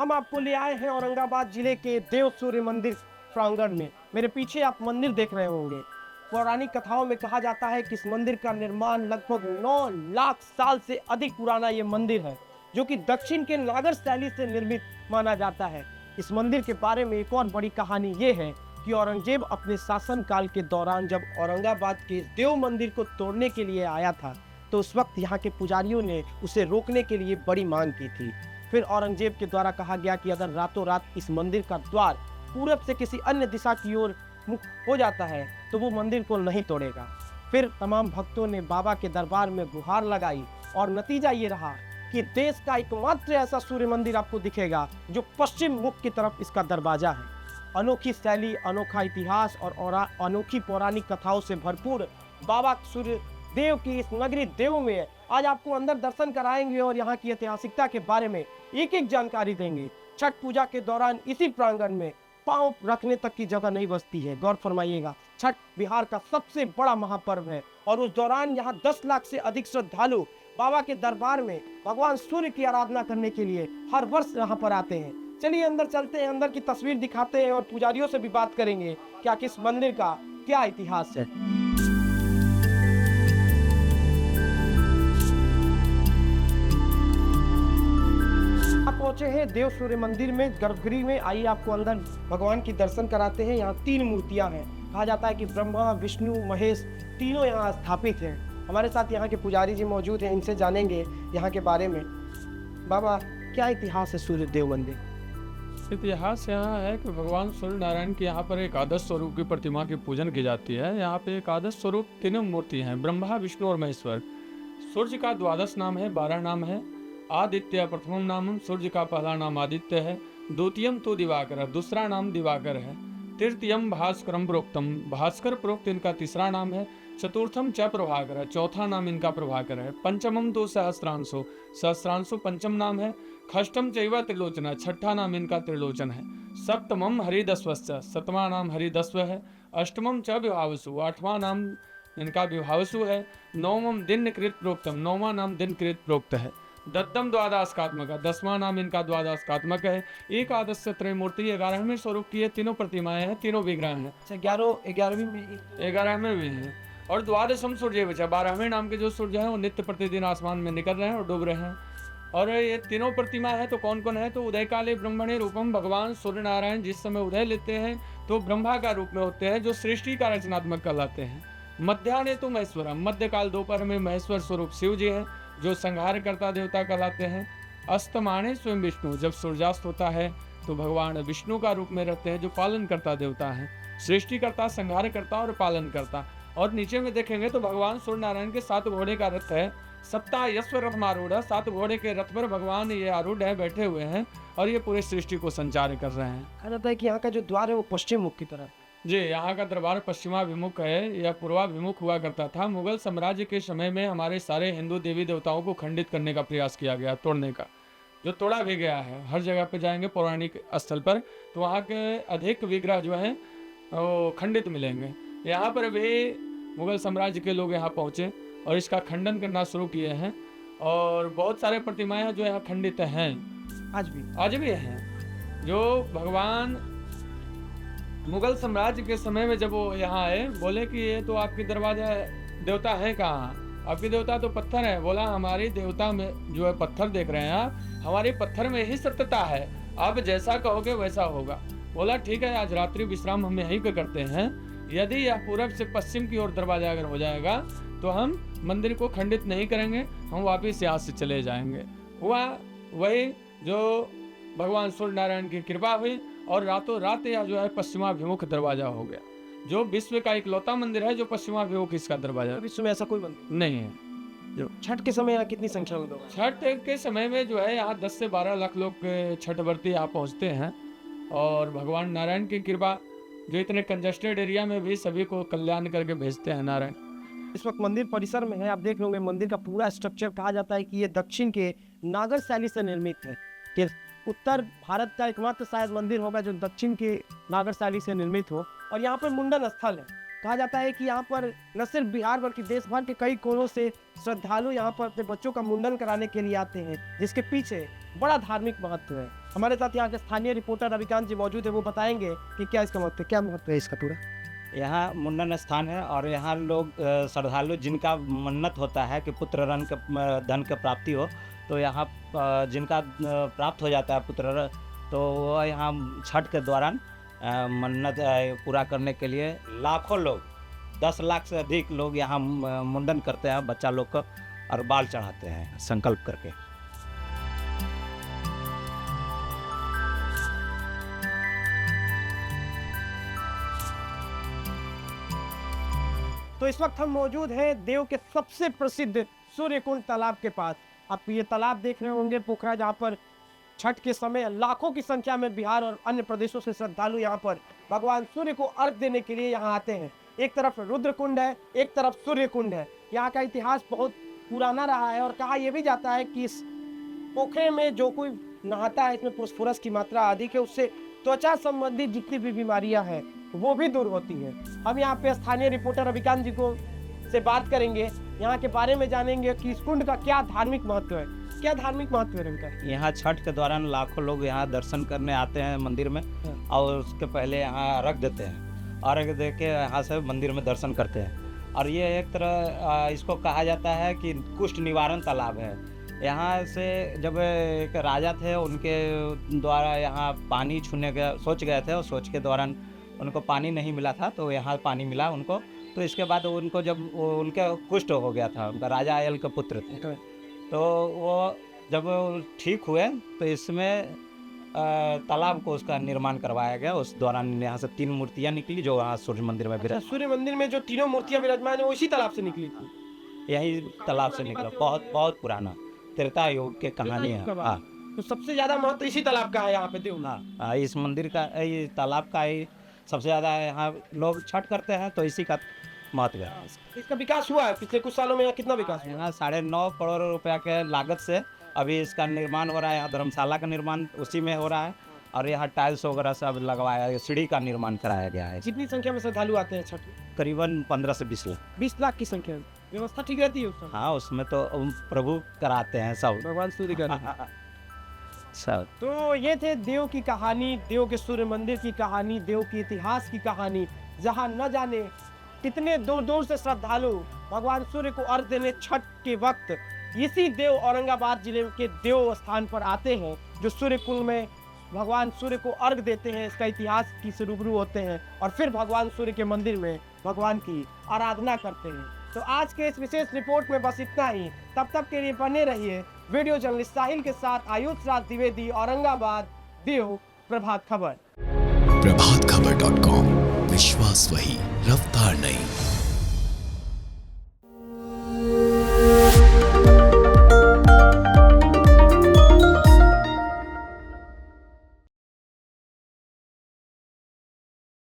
हम आपको ले आए हैं औरंगाबाद जिले के देव सूर्य मंदिर प्रांगण में। मेरे पीछे आप मंदिर देख रहे होंगे। पौराणिक कथाओं में कहा जाता है कि इस मंदिर का निर्माण लगभग 9 लाख साल से अधिक पुराना ये मंदिर है, जो कि दक्षिण के नागर शैली से निर्मित माना जाता है। इस मंदिर के बारे में एक और बड़ी कहानी ये है कि औरंगजेब अपने शासन काल के दौरान जब औरंगाबाद के देव मंदिर को तोड़ने के लिए आया था, तो उस वक्त यहाँ के पुजारियों ने उसे रोकने के लिए बड़ी मांग की थी। फिर औरंगजेब के द्वारा कहा गया कि अगर रातों रात इस मंदिर का द्वार पूरब से किसी अन्य दिशा की ओर मुख हो जाता है तो वो मंदिर को नहीं तोड़ेगा। फिर तमाम भक्तों ने बाबा के दरबार में गुहार लगाई और नतीजा ये रहा कि देश का एकमात्र ऐसा सूर्य मंदिर आपको दिखेगा जो पश्चिम मुख की तरफ इसका दरवाजा है। अनोखी शैली, अनोखा इतिहास और अनोखी पौराणिक कथाओं से भरपूर बाबा सूर्य देव की इस नगरी देव में आज आपको अंदर दर्शन कराएंगे और यहाँ की ऐतिहासिकता के बारे में एक एक जानकारी देंगे। छठ पूजा के दौरान इसी प्रांगण में पांव रखने तक की जगह नहीं बचती है। गौर फरमाइएगा, छठ बिहार का सबसे बड़ा महापर्व है और उस दौरान यहाँ 10 लाख से अधिक श्रद्धालु बाबा के दरबार में भगवान सूर्य की आराधना करने के लिए हर वर्ष यहाँ पर आते हैं। चलिए अंदर चलते हैं, अंदर की तस्वीर दिखाते हैं और पुजारियों से भी बात करेंगे कि आखिर इस मंदिर का क्या इतिहास है। आप पहुंचे हैं देव सूर्य मंदिर में, गर्भगृह में। आइए आपको अंदर भगवान की दर्शन कराते हैं। यहाँ 3 मूर्तियां हैं। कहा जाता है कि ब्रह्मा, विष्णु, महेश तीनों यहाँ स्थापित हैं। हमारे साथ यहाँ के पुजारी जी मौजूद हैं, इनसे जानेंगे यहाँ के बारे में। बाबा, क्या इतिहास है सूर्य देव मंदिर? इतिहास यहाँ है कि भगवान सूर्य नारायण के यहाँ पर एक आदर्श स्वरूप की प्रतिमा की पूजन की जाती है। यहाँ पे एक आदर्श स्वरूप 3 मूर्ति हैं, ब्रह्मा, विष्णु और महेश्वर। सूर्य का द्वादश नाम है, 12 नाम है। आदित्य प्रथमम नामम, सूर्य का पहला नाम आदित्य है। द्वितीयम तो दिवाकर, दूसरा नाम दिवाकर है। तृतीयम भास्करम प्रोक्तम, भास्कर प्रोक्त इनका तीसरा नाम है। चतुर्थम च प्रभाकर, चौथा नाम इनका प्रभाकर है। पंचमम तो सहस्त्रांशु, सहस्त्रांशु पंचम नाम है। षष्ठम चैव त्रिलोचना, छठा नाम इनका त्रिलोचन है। सप्तमम हरिदस्वश्च, 7वां नाम हरिदस्व है। अष्टमम च विभावसु, 8वां नाम इनका विभावसु है। नवमम दिनकृत प्रोक्तम, 9वां नाम दिनकृत प्रोक्त है। दत्तम द्वादशात्मक, 10वां नाम इनका द्वादशात्मक है। एक आदर्श त्रयमूर्ति 11वें स्वरूप की ये तीनों प्रतिमाएं हैं, तीनों विग्रह हैं। 11वें भी हैं। और द्वादशम सूर्य बचा, 12वें नाम के जो सूर्य हैं वो नित्य प्रतिदिन आसमान में निकल रहे हैं और डूब रहे हैं। और ये तीनों प्रतिमा है तो कौन कौन है? तो उदय काले ब्रह्मणे रूपम, भगवान सूर्य नारायण जिस समय उदय लेते हैं तो ब्रह्मा का रूप में होते हैं, जो सृष्टि का रचनात्मक कहलाते हैं। मध्याह्ने तो महेश्वरम, मध्यकाल दोपहर में महेश्वर स्वरूप शिव जी हैं, जो संहार करता देवता कहलाते हैं। अस्तमाने स्वयं विष्णु, जब सूर्यास्त होता है तो भगवान विष्णु का रूप में रहते हैं, जो पालन करता देवता है, सृष्टि करता, संहार करता और पालन करता। और नीचे में देखेंगे तो भगवान सूर्य नारायण के 7 घोड़े का रथ है। सप्ताह यश्व रथ आरूढ़, 7 घोड़े के रथ पर भगवान ये आरूढ़ है, बैठे हुए हैं और ये पूरे सृष्टि को संचार कर रहे हैं। कहा जाता है कि यहाँ का जो द्वार है वो पश्चिम मुख की तरफ। जी, यहाँ का दरबार पश्चिमाभिमुख है या पूर्वाभिमुख हुआ करता था। मुगल साम्राज्य के समय में हमारे सारे हिंदू देवी देवताओं को खंडित करने का प्रयास किया गया, तोड़ने का, जो तोड़ा भी गया है। हर जगह पे जाएंगे पौराणिक स्थल पर तो वहाँ के अधिक विग्रह जो हैं वो खंडित मिलेंगे। यहाँ पर भी मुगल साम्राज्य के लोग यहाँ पहुँचे और इसका खंडन करना शुरू किए हैं और बहुत सारे प्रतिमाएं जो यहाँ खंडित हैं, आज भी हैं। जो भगवान मुगल साम्राज्य के समय में जब वो यहाँ आए, बोले कि ये तो आपकी दरवाजा देवता है कहाँ? आपकी देवता तो पत्थर है। बोला हमारी देवता में जो है पत्थर देख रहे हैं आप, हमारे पत्थर में ही सत्यता है, आप जैसा कहोगे वैसा होगा। बोला ठीक है, आज रात्रि विश्राम हम यहीं पे करते हैं। यदि यह पूरब से पश्चिम की ओर दरवाजा अगर हो जाएगा तो हम मंदिर को खंडित नहीं करेंगे, हम वापिस यहाँ से चले जाएंगे। हुआ वही, जो भगवान सूर्य नारायण की कृपा हुई और रातों रात यह जो है पश्चिमाभिमुख दरवाजा हो गया, जो विश्व का इकलौता मंदिर है जो पश्चिमाभिमुख इसका दरवाजा। विश्व में ऐसा कोई मंदिर नहीं है। जो छठ के समय यहाँ कितनी संख्या में लोग? छठ के समय में जो है यहाँ 10 से 12 लाख लोग छठ व्रती यहाँ पहुँचते हैं और भगवान नारायण की कृपा, जो इतने कंजस्टेड एरिया में भी सभी को कल्याण करके भेजते हैं नारायण। इस वक्त मंदिर परिसर में है, आप देख लोगे मंदिर का पूरा स्ट्रक्चर। कहा जाता है कि ये दक्षिण के नागर शैली से निर्मित है, कि उत्तर भारत का एकमात्र शायद मंदिर होगा जो दक्षिण के नागर शैली से निर्मित हो। और यहाँ पर मुंडन स्थल है। कहा जाता है कि यहाँ पर न सिर्फ बिहार बल्कि देश भर के कई कोनों से श्रद्धालु यहाँ पर अपने बच्चों का मुंडन कराने के लिए आते हैं, जिसके पीछे बड़ा धार्मिक महत्व है। हमारे साथ यहाँ के स्थानीय रिपोर्टर रविकांत जी मौजूद है, वो बताएंगे कि क्या इसका महत्व है, क्या महत्व है इसका पूरा। यहाँ मुंडन स्थान है और यहाँ लोग श्रद्धालु जिनका मन्नत होता है कि पुत्र धन के प्राप्ति हो, तो यहाँ जिनका प्राप्त हो जाता है पुत्र, तो वो यहाँ छठ के दौरान मन्नत पूरा करने के लिए लाखों लोग, 10 लाख से अधिक लोग यहाँ मुंडन करते हैं बच्चा लोग को और बाल चढ़ाते हैं संकल्प करके। तो इस वक्त हम मौजूद हैं देव के सबसे प्रसिद्ध सूर्यकुंड तालाब के पास। आप ये तालाब देख रहे होंगे, पोखरा, जहाँ पर छठ के समय लाखों की संख्या में बिहार और अन्य प्रदेशों से श्रद्धालु यहाँ पर भगवान सूर्य को अर्घ देने के लिए यहाँ आते हैं। एक तरफ रुद्र कुंड है, एक तरफ सूर्य कुंड है। यहाँ का इतिहास बहुत पुराना रहा है और कहा यह भी जाता है कि इस पोखरे में जो कोई नहाता है, इसमें फास्फोरस की मात्रा अधिक है, उससे त्वचा संबंधित जितनी भी बीमारियां हैं वो भी दूर होती हैं। हम यहाँ पे स्थानीय रिपोर्टर रविकांत जी को से बात करेंगे, यहाँ के बारे में जानेंगे कि इस कुंड का क्या धार्मिक महत्व है। क्या धार्मिक महत्व है रविकांत? यहाँ छठ के दौरान लाखों लोग यहाँ दर्शन करने आते हैं मंदिर में और उसके पहले यहाँ अर्घ देते हैं, अर्घ दे के यहाँ से मंदिर में दर्शन करते हैं। और ये एक तरह इसको कहा जाता है कि कुष्ठ निवारण तालाब है। यहाँ से जब एक राजा थे, उनके द्वारा यहाँ पानी छूने के सोच गए थे और सोच के दौरान उनको पानी नहीं मिला था, तो यहाँ पानी मिला उनको। तो इसके बाद उनको जब उनके कुष्ठ हो गया था, उनका राजा आयल के पुत्र थे, तो वो जब ठीक हुए तो इसमें तालाब को उसका निर्माण करवाया गया। उस दौरान यहाँ से 3 मूर्तियाँ निकली जो वहाँ सूर्य मंदिर में विराज। सूर्य मंदिर में जो तीनों मूर्तियाँ विराजमान है वो इसी तालाब से निकली थी? यही तालाब से निकला, बहुत बहुत पुराना त्रेता युग के कहानी है। हाँ, तो सबसे ज्यादा महत्व इसी तालाब का है यहाँ पे देव। हाँ, इस मंदिर का, इस तालाब का ही सबसे ज़्यादा यहाँ लोग छठ करते हैं, तो इसी का महत्व है। इसका विकास हुआ है पिछले कुछ सालों में, यहाँ कितना विकास हुआ? यहाँ 9.5 करोड़ रुपया के लागत से अभी इसका निर्माण हो रहा है। यहाँ धर्मशाला का निर्माण उसी में हो रहा है और यहाँ टाइल्स वगैरह सब लगवाया है, सीढ़ी का निर्माण कराया गया है। कितनी संख्या में श्रद्धालु आते हैं छठ में? करीबन 15 से 20 लाख। 20 लाख की संख्या। व्यवस्था ठीक रहती है उसमें? हाँ, उसमें तो प्रभु कराते हैं सब, भगवान सूर्य का सब। तो ये थे देव की कहानी, देव के सूर्य मंदिर की कहानी, देव के इतिहास की कहानी, जहाँ न जाने कितने दूर दूर से श्रद्धालु भगवान सूर्य को अर्घ देने छठ के वक्त इसी देव औरंगाबाद जिले के देव स्थान पर आते हैं, जो सूर्य कुंड में भगवान सूर्य को अर्घ देते हैं, इसका इतिहास की से रूबरू होते हैं और फिर भगवान सूर्य के मंदिर में भगवान की आराधना करते हैं। तो आज के इस विशेष रिपोर्ट में बस इतना ही। तब तक के लिए बने रहिए वीडियो जर्नलिस्ट साहिल के साथ। आयुष राज द्विवेदी, औरंगाबाद, देव प्रभात खबर। प्रभातखबर.com, विश्वास वही, रफ्तार नहीं।